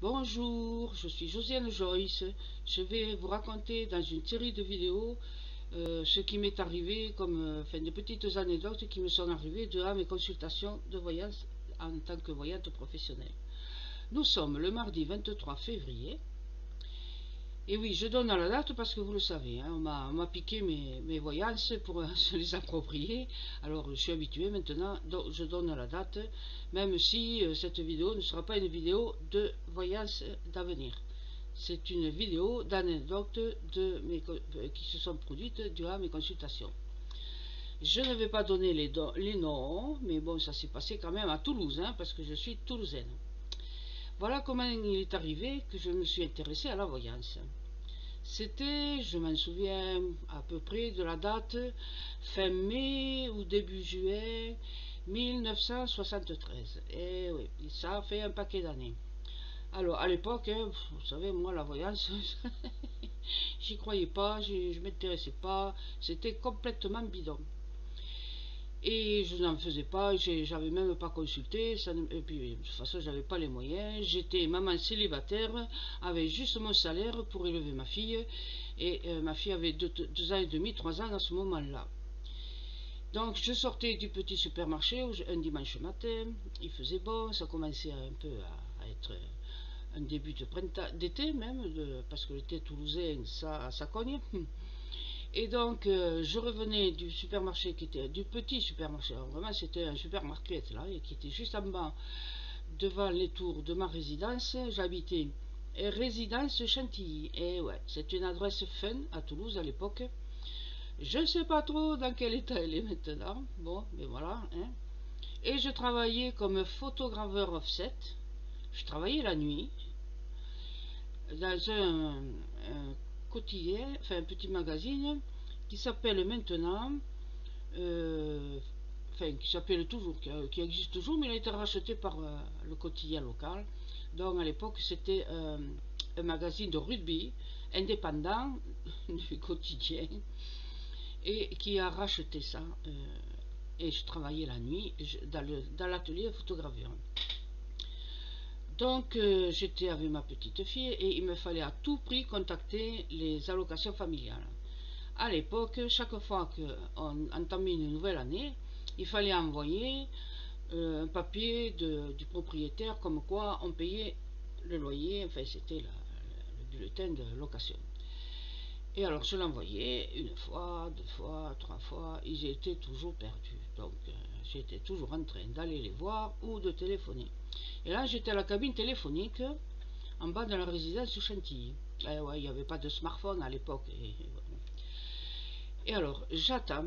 Bonjour, je suis Josiane Joyce. Je vais vous raconter dans une série de vidéos ce qui m'est arrivé comme des petites anecdotes qui me sont arrivées durant mes consultations de voyance en tant que voyante professionnelle. Nous sommes le mardi 23 février. Et oui, je donne la date parce que vous le savez, hein, on m'a piqué mes voyances pour se les approprier. Alors je suis habitué maintenant, donc je donne la date, même si cette vidéo ne sera pas une vidéo de voyance d'avenir. C'est une vidéo d'anecdotes qui se sont produites durant mes consultations. Je ne vais pas donner les noms, mais bon, ça s'est passé quand même à Toulouse, hein, parce que je suis toulousaine. Voilà comment il est arrivé que je me suis intéressée à la voyance. C'était, je m'en souviens à peu près de la date, fin mai ou début juillet 1973. Et oui, ça fait un paquet d'années. Alors, à l'époque, hein, vous savez, moi, la voyance, j'y croyais pas, je ne m'intéressais pas, c'était complètement bidon. Et je n'en faisais pas, j'avais même pas consulté, et puis de toute façon j'avais pas les moyens, j'étais maman célibataire, avec juste mon salaire pour élever ma fille, et ma fille avait 2 ans et demi, 3 ans à ce moment-là. Donc je sortais du petit supermarché un dimanche matin, il faisait bon, ça commençait un peu à être un début de printemps, d'été même, parce que l'été toulousain, ça cogne. Et donc, je revenais du supermarché qui était du petit supermarché. Alors, vraiment, c'était un supermarché là, et qui était juste en bas, devant les tours de ma résidence. J'habitais résidence Chantilly. Et ouais, c'est une adresse fun à Toulouse à l'époque. Je ne sais pas trop dans quel état elle est maintenant. Bon, mais voilà. Hein. Et je travaillais comme photograveur offset. Je travaillais la nuit dans un quotidien, enfin un petit magazine qui s'appelle maintenant qui s'appelle toujours, qui existe toujours, mais il a été racheté par le quotidien local. Donc à l'époque, c'était un magazine de rugby indépendant du quotidien et qui a racheté ça. Et je travaillais la nuit dans l'atelier photogravure. Donc j'étais avec ma petite fille et il me fallait à tout prix contacter les allocations familiales. À l'époque, chaque fois qu'on entamait une nouvelle année, il fallait envoyer un papier du propriétaire comme quoi on payait le loyer, enfin c'était le bulletin de location. Et alors je l'envoyais une fois, deux fois, trois fois, ils étaient toujours perdus. Donc j'étais toujours en train d'aller les voir ou de téléphoner. Et là j'étais à la cabine téléphonique en bas de la résidence de Chantilly. Ouais, il n'y avait pas de smartphone à l'époque. Et alors j'attends.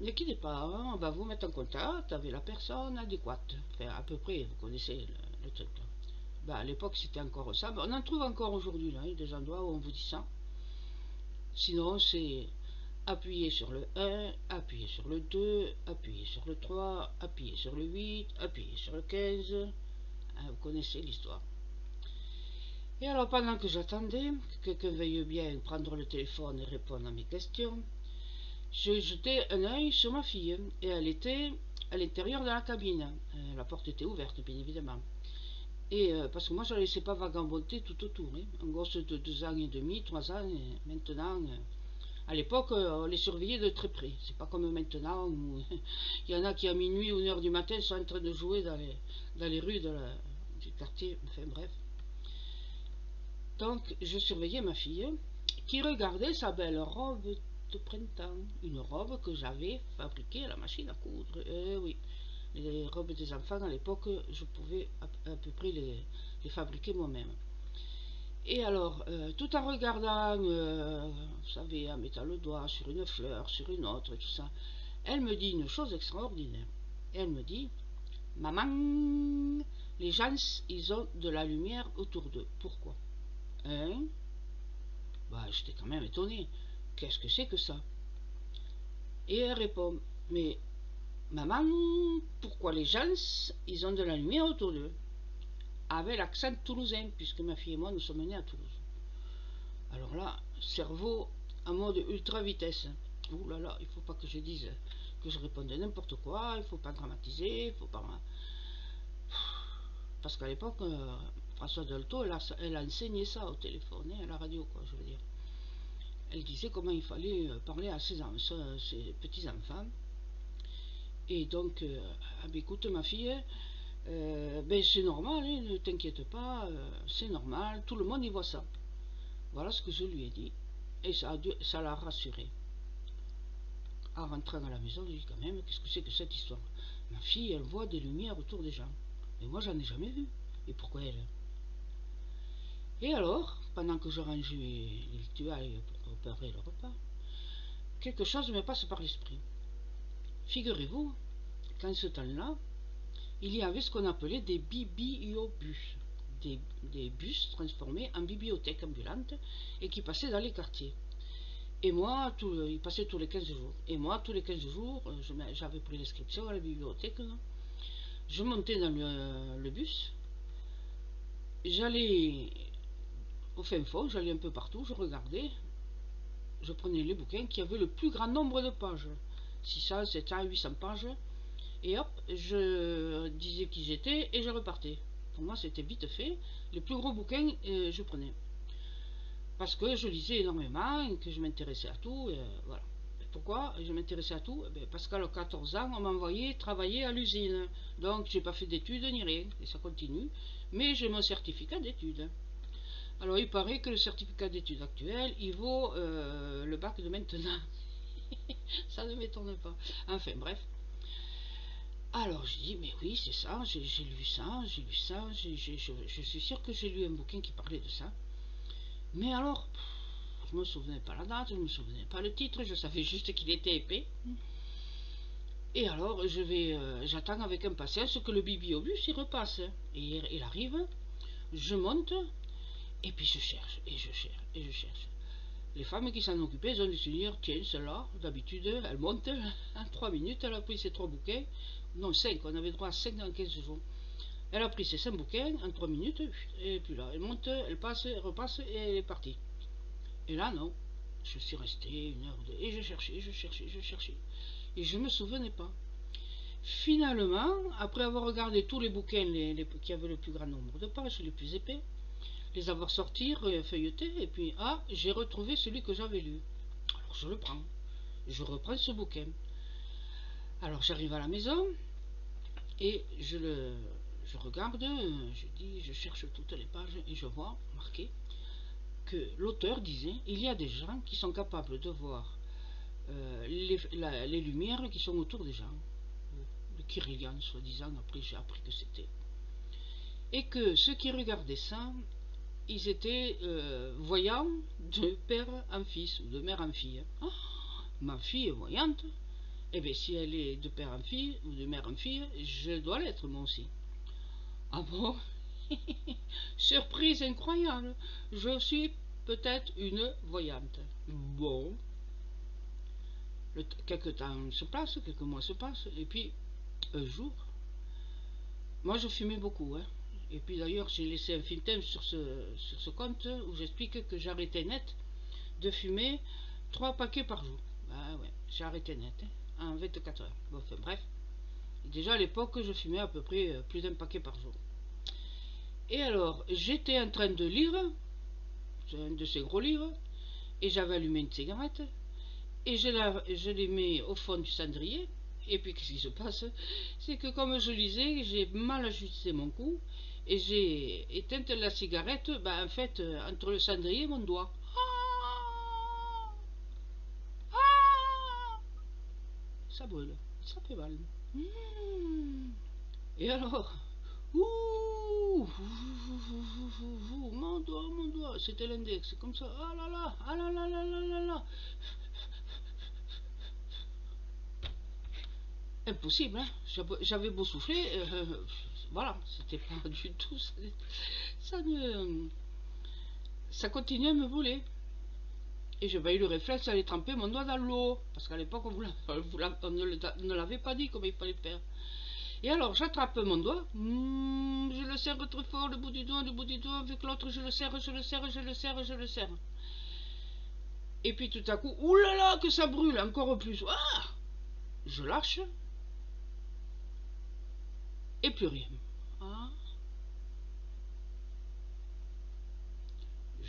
Ne quittez pas, hein, on va vous mettre en contact avec la personne adéquate. Enfin, à peu près, vous connaissez le truc. Là. Ben, à l'époque, c'était encore ça. Ben, on en trouve encore aujourd'hui, là, il y a des endroits où on vous dit ça. Sinon, c'est appuyer sur le 1, appuyer sur le 2, appuyer sur le 3, appuyer sur le 8, appuyer sur le 15. Hein, vous connaissez l'histoire. Et alors, pendant que j'attendais, que quelqu'un veuille bien prendre le téléphone et répondre à mes questions, j'ai jeté un œil sur ma fille et elle était à l'intérieur de la cabine. La porte était ouverte, bien évidemment. Et parce que moi, je ne la laissais pas vagabonder tout autour. Hein. Un gosse de 2 ans et demi, 3 ans, et maintenant, à l'époque, on les surveillait de très près. C'est pas comme maintenant où il y en a qui à minuit ou 1 heure du matin sont en train de jouer dans les rues du quartier. Enfin bref. Donc, je surveillais ma fille qui regardait sa belle robe de printemps. Une robe que j'avais fabriquée à la machine à coudre. Oui, les robes des enfants à l'époque, je pouvais à peu près les fabriquer moi-même. Et alors, tout en regardant, vous savez, en mettant le doigt sur une fleur, sur une autre, tout ça, elle me dit une chose extraordinaire. Elle me dit, maman, les gens, ils ont de la lumière autour d'eux. Pourquoi? Hein? Bah, j'étais quand même étonné. Qu'est-ce que c'est que ça? Et elle répond, mais maman, pourquoi les gens, ils ont de la lumière autour d'eux? Avec l'accent toulousain, puisque ma fille et moi, nous sommes nés à Toulouse. Alors là, cerveau en mode ultra vitesse. Ouh là là, il faut pas que je dise, que je réponde n'importe quoi, il faut pas dramatiser, il faut pas... Parce qu'à l'époque, Françoise Dolto, elle a enseigné ça au téléphone, à la radio, quoi, je veux dire. Elle disait comment il fallait parler à ses petits-enfants. Et donc, écoute ma fille, ben c'est normal, hein, ne t'inquiète pas, c'est normal, tout le monde y voit ça. Voilà ce que je lui ai dit. Et ça l'a rassurée. En rentrant à la maison, je dis quand même, qu'est-ce que c'est que cette histoire? Ma fille, elle voit des lumières autour des gens. Mais moi, j'en ai jamais vu. Et pourquoi elle? Et alors, pendant que je rangeais les tuailles pour préparer le repas, quelque chose me passe par l'esprit. Figurez-vous qu'en ce temps-là, il y avait ce qu'on appelait des bibliobus, des bus transformés en bibliothèques ambulantes et qui passaient dans les quartiers. Et moi, ils passaient tous les 15 jours. Et moi, tous les 15 jours, j'avais pris l'inscription à la bibliothèque. Non, je montais dans le bus, j'allais au fin fond, j'allais un peu partout, je regardais, je prenais les bouquins qui avaient le plus grand nombre de pages, 600, 700, 800 pages, et hop, je disais qui j'étais et je repartais. Pour moi, c'était vite fait. Les plus gros bouquins, je prenais. Parce que je lisais énormément et que je m'intéressais à tout. Voilà. Pourquoi je m'intéressais à tout? Parce qu'à 14 ans, on m'envoyait travailler à l'usine. Donc, j'ai pas fait d'études ni rien. Et ça continue. Mais j'ai mon certificat d'études. Alors, il paraît que le certificat d'études actuel, il vaut le bac de maintenant. Ça ne m'étonne pas. Enfin, bref. Alors, je dis, mais oui, c'est ça, j'ai lu ça, je suis sûr que j'ai lu un bouquin qui parlait de ça. Mais alors, je me souvenais pas la date, je me souvenais pas le titre, je savais juste qu'il était épais. Et alors, j'attends avec impatience que le bibliobus il repasse. Et il arrive, je monte, et puis je cherche, et je cherche, et je cherche. Les femmes qui s'en occupaient, elles ont dû se dire, tiens, celle-là, d'habitude, elle monte, en 3 minutes, elle a pris ses 3 bouquins, non 5, on avait droit à 5 dans 15 jours. Elle a pris ses 5 bouquins en 3 minutes, et puis là, elle monte, elle passe, elle repasse, et elle est partie. Et là, non. Je suis resté 1 heure ou 2, et je cherchais, je cherchais, je cherchais. Et je ne me souvenais pas. Finalement, après avoir regardé tous les bouquins qui avaient le plus grand nombre de pages, les plus épais, les avoir sortis, feuilletés, et puis, j'ai retrouvé celui que j'avais lu. Alors je le prends. Je reprends ce bouquin. Alors j'arrive à la maison, et je regarde, je cherche toutes les pages, et je vois marqué que l'auteur disait, il y a des gens qui sont capables de voir les lumières qui sont autour des gens. Le Kirlian, soi-disant, après j'ai appris que c'était. Et que ceux qui regardaient ça, ils étaient voyants de père en fils, ou de mère en fille. Oh, ma fille est voyante, et bien si elle est de père en fille, ou de mère en fille, je dois l'être moi aussi. Ah bon? Surprise incroyable, je suis peut-être une voyante. Bon, quelques temps se passent, quelques mois se passent, et puis un jour, moi je fumais beaucoup, hein. Et puis d'ailleurs j'ai laissé un film sur ce compte où j'explique que j'arrêtais net de fumer 3 paquets par jour. Ah ouais, j'ai arrêté net, hein, en 24 heures. Bon, enfin bref, déjà à l'époque je fumais à peu près plus d'1 paquet par jour. Et alors j'étais en train de lire un de ces gros livres, et j'avais allumé une cigarette, et je les mets au fond du cendrier, et puis qu'est-ce qui se passe? C'est que comme je lisais, j'ai mal ajusté mon cou, et j'ai éteint la cigarette, en fait, entre le cendrier et mon doigt. Ça brûle, ça fait mal. Et alors, ouh, mon doigt, c'était l'index, comme ça, ah là là, ah là là là là là là. Impossible, hein. J'avais beau souffler, voilà, c'était pas du tout, ça continuait à me brûler. Et j'avais eu le réflexe d'aller tremper mon doigt dans l'eau, parce qu'à l'époque on ne l'avait pas dit comment il fallait faire. Et alors j'attrape mon doigt, je le serre très fort, le bout du doigt, avec l'autre je le serre, je le serre, je le serre, je le serre. Et puis tout à coup, oulala, que ça brûle encore plus. Ah, je lâche, et plus rien. Ah.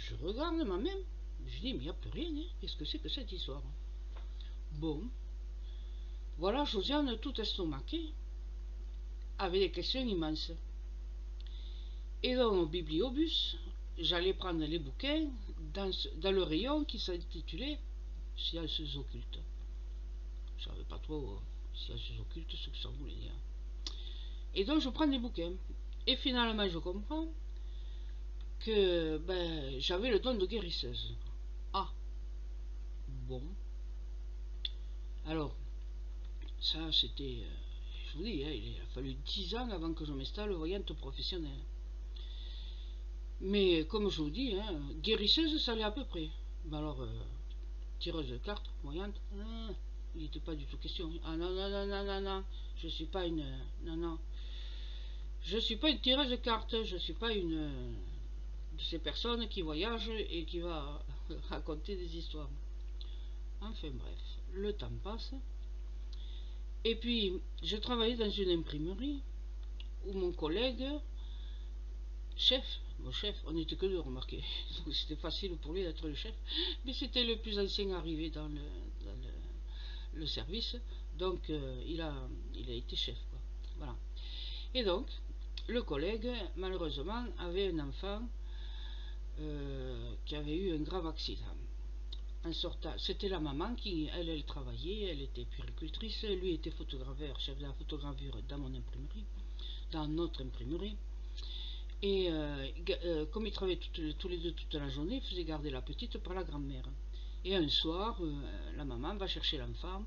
je regarde ma main, je dis, mais il n'y a plus rien, hein. Qu'est-ce que c'est que cette histoire? Bon, voilà Josiane tout estomaquée, avec des questions immenses. Et dans mon bibliobus, j'allais prendre les bouquins dans le rayon qui s'intitulait Sciences occultes. Je ne savais pas trop sciences occultes, ce que ça voulait dire. Et donc je prends des bouquins. Et finalement je comprends que j'avais le don de guérisseuse. Ah, bon. Alors, ça c'était... je vous dis, hein, il a fallu 10 ans avant que je m'installe voyante professionnelle. Mais comme je vous dis, hein, guérisseuse, ça l'est à peu près. Mais alors, tireuse de cartes, voyante, il n'était pas du tout question. Ah non, non, non, non, non, non, je suis pas une... Non, non. Je suis pas une tireuse de cartes, je suis pas une de ces personnes qui voyagent et qui va raconter des histoires. Enfin bref, le temps passe. Et puis, je travaillais dans une imprimerie où mon collègue, mon chef, on n'était que deux, remarquez, donc c'était facile pour lui d'être le chef, mais c'était le plus ancien arrivé dans le service, donc il a été chef, quoi. Voilà. Et donc, le collègue, malheureusement, avait un enfant qui avait eu un grave accident. En sortant, c'était la maman qui, elle travaillait, elle était puéricultrice, lui était photograveur, chef de la photogravure dans mon imprimerie, dans notre imprimerie. Et comme ils travaillaient tous les deux toute la journée, ils faisaient garder la petite par la grand-mère. Et un soir, la maman va chercher l'enfant,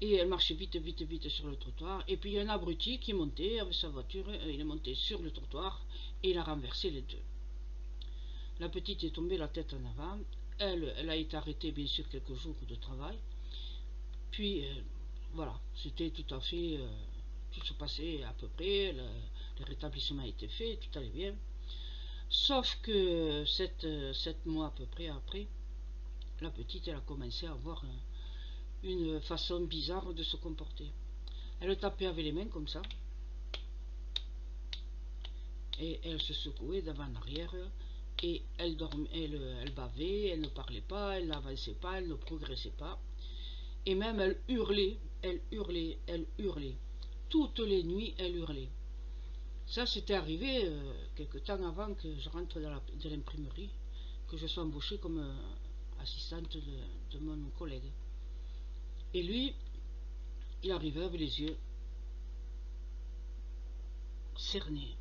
et elle marchait vite, vite, vite sur le trottoir. Et puis il y a un abruti qui est monté avec sa voiture, il est monté sur le trottoir, et il a renversé les deux. La petite est tombée la tête en avant. Elle a été arrêtée, bien sûr, quelques jours de travail. Puis, voilà, c'était tout à fait... tout se passait à peu près, le rétablissement a été fait, tout allait bien. Sauf que 7 mois à peu près après, la petite, elle a commencé à avoir une façon bizarre de se comporter. Elle tapait avec les mains comme ça. Et elle se secouait d'avant en arrière. Et elle bavait, elle ne parlait pas, elle n'avançait pas, elle ne progressait pas. Et même elle hurlait, elle hurlait, elle hurlait. Toutes les nuits, elle hurlait. Ça, c'était arrivé quelque temps avant que je rentre dans l'imprimerie, que je sois embauchée comme assistante de mon collègue. Et lui, il arrivait avec les yeux cernés.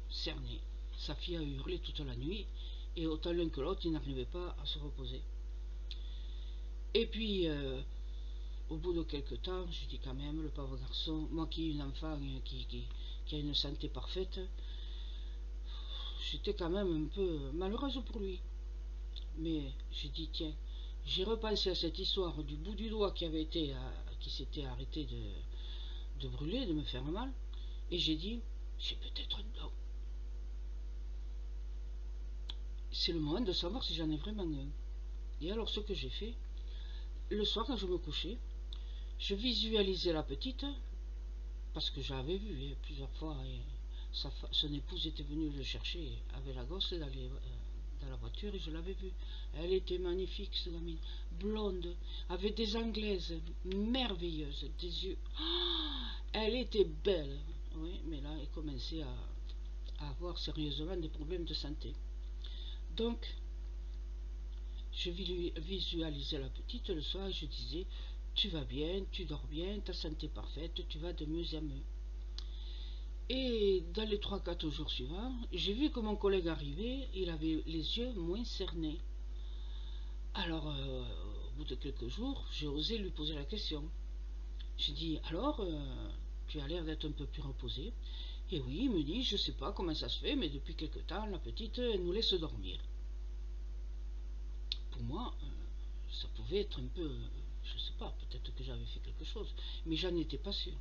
Sa fille a hurlé toute la nuit, et autant l'un que l'autre, il n'arrivait pas à se reposer. Et puis, au bout de quelques temps, je dis quand même, le pauvre garçon, moi qui ai une enfant qui a une santé parfaite, j'étais quand même un peu malheureuse pour lui. Mais j'ai dit, tiens, j'ai repensé à cette histoire du bout du doigt qui s'était arrêté de brûler, de me faire mal, et j'ai dit, j'ai peut-être un don. C'est le moment de savoir si j'en ai vraiment un. Et alors ce que j'ai fait, le soir quand je me couchais, je visualisais la petite, parce que j'avais vu plusieurs fois, et son épouse était venue le chercher avec la gosse dans la voiture, et je l'avais vue. Elle était magnifique, cette gamine, blonde, avec des anglaises merveilleuses, des yeux... elle était belle, oui, mais là, elle commençait à avoir sérieusement des problèmes de santé. Donc, je visualisais la petite le soir et je disais, tu vas bien, tu dors bien, ta santé est parfaite, tu vas de mieux en mieux. Et dans les 3-4 jours suivants, j'ai vu que mon collègue arrivait, il avait les yeux moins cernés. Alors, au bout de quelques jours, j'ai osé lui poser la question. J'ai dit, alors, tu as l'air d'être un peu plus reposé. Et oui, il me dit, je sais pas comment ça se fait, mais depuis quelque temps, la petite, elle nous laisse dormir. Pour moi, ça pouvait être un peu, je sais pas, peut-être que j'avais fait quelque chose, mais j'en étais pas sûr.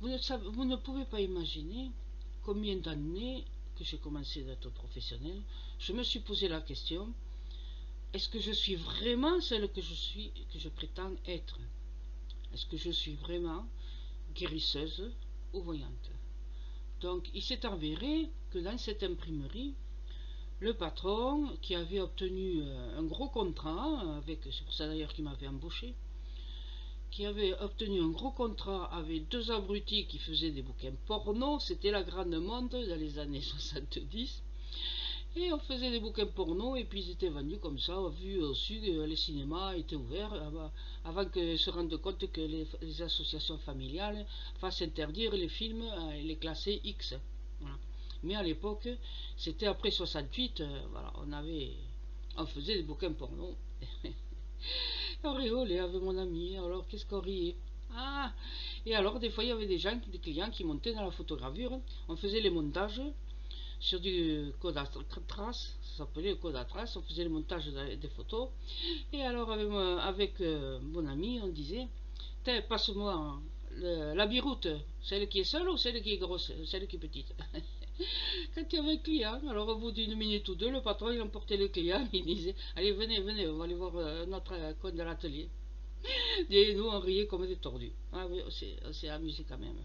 Vous ne pouvez pas imaginer combien d'années que j'ai commencé d'être professionnel, je me suis posé la question, est-ce que je suis vraiment celle que je prétends être? Est-ce que je suis vraiment guérisseuse ou voyante? Donc il s'est avéré que dans cette imprimerie, le patron qui avait obtenu un gros contrat, c'est pour ça d'ailleurs qu'il m'avait embauché, qui avait obtenu un gros contrat avec deux abrutis qui faisaient des bouquins porno. C'était la grande mode dans les années 70. Et on faisait des bouquins porno et puis ils étaient vendus comme ça, vu au-dessus, les cinémas étaient ouverts avant qu'ils se rendent compte que les associations familiales fassent interdire les films et les classer X. Voilà. Mais à l'époque, c'était après 68, voilà, on faisait des bouquins porno. On rigolait avec mon ami, alors qu'est-ce qu'on riait? Ah! Et alors des fois il y avait des clients qui montaient dans la photogravure, on faisait les montages sur du code à trace, ça s'appelait le code à trace, on faisait le montage des photos, et alors avec mon ami, on disait, passe-moi la biroute, celle qui est seule ou celle qui est grosse, celle qui est petite. Quand il y avait un client, alors au bout d'une minute ou deux, le patron il emportait le client, il disait, allez venez, venez, on va aller voir notre coin de l'atelier. Et nous on riait comme des tordus. Ah oui, on s'est amusé quand même.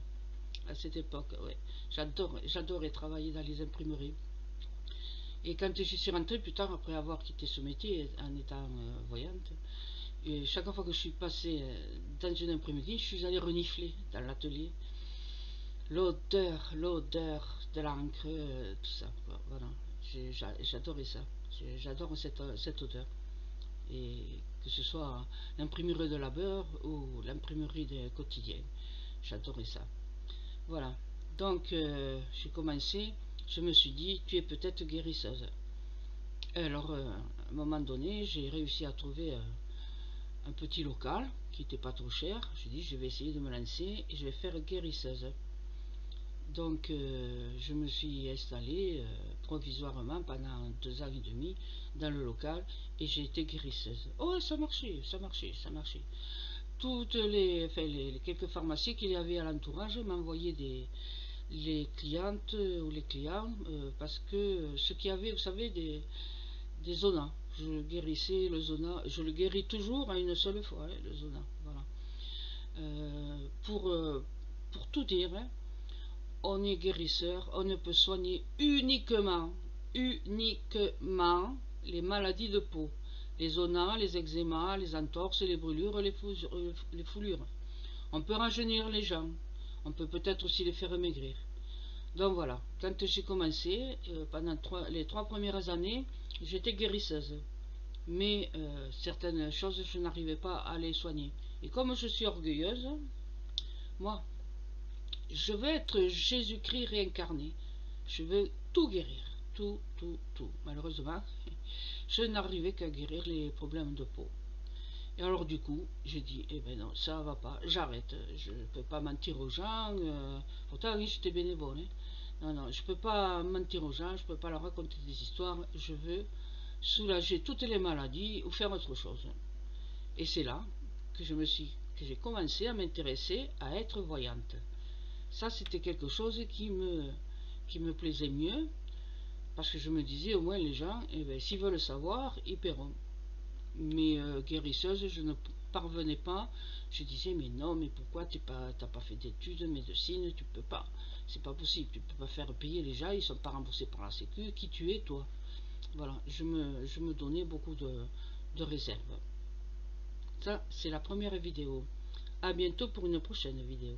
À cette époque, ouais. J'adorais travailler dans les imprimeries. Et quand je suis rentrée plus tard, après avoir quitté ce métier en étant voyante, et chaque fois que je suis passée dans une imprimerie, je suis allée renifler dans l'atelier. L'odeur de l'encre, tout ça. Voilà. J'adorais ça. J'adore cette odeur. Et que ce soit l'imprimerie de labeur ou l'imprimerie de quotidien. J'adorais ça. Voilà. Donc, j'ai commencé, je me suis dit, tu es peut-être guérisseuse. Alors, à un moment donné, j'ai réussi à trouver un petit local qui n'était pas trop cher. J'ai dit, je vais essayer de me lancer et je vais faire guérisseuse. Donc, je me suis installée provisoirement pendant 2 ans et demi dans le local et j'ai été guérisseuse. Oh, ça marchait, ça marchait, ça marchait. Les quelques pharmacies qu'il y avait à l'entourage m'envoyaient les clientes ou les clients parce que ce qu'il y avait, vous savez, des zonas. Je guérissais le zona, je le guéris toujours à une seule fois, hein, le zona. Voilà. Pour tout dire, hein, on est guérisseur, on ne peut soigner uniquement les maladies de peau. Les zonas, les eczémas, les entorses, les brûlures, les foulures. On peut rajeunir les gens. On peut peut-être aussi les faire maigrir. Donc voilà, quand j'ai commencé, pendant les 3 premières années, j'étais guérisseuse. Mais certaines choses, je n'arrivais pas à les soigner. Et comme je suis orgueilleuse, moi, je veux être Jésus-Christ réincarné. Je veux tout guérir. Tout, tout, tout. Malheureusement, je n'arrivais qu'à guérir les problèmes de peau. Et alors du coup, j'ai dit, eh ben non, ça va pas, j'arrête. Je ne peux pas mentir aux gens. Pourtant, oui, j'étais bénévole. Hein. Non, non, je ne peux pas mentir aux gens, je ne peux pas leur raconter des histoires. Je veux soulager toutes les maladies ou faire autre chose. Et c'est là que j'ai commencé à m'intéresser à être voyante. Ça, c'était quelque chose qui me plaisait mieux, parce que je me disais, au moins les gens, eh ben, s'ils veulent savoir, ils paieront. Mais guérisseuse, je ne parvenais pas. Je disais, mais non, mais pourquoi t'as pas fait d'études, médecine, tu peux pas. C'est pas possible, tu peux pas faire payer les gens, ils sont pas remboursés par la sécu, qui tu es, toi? Voilà, je me donnais beaucoup de réserves. Ça, c'est la première vidéo. À bientôt pour une prochaine vidéo.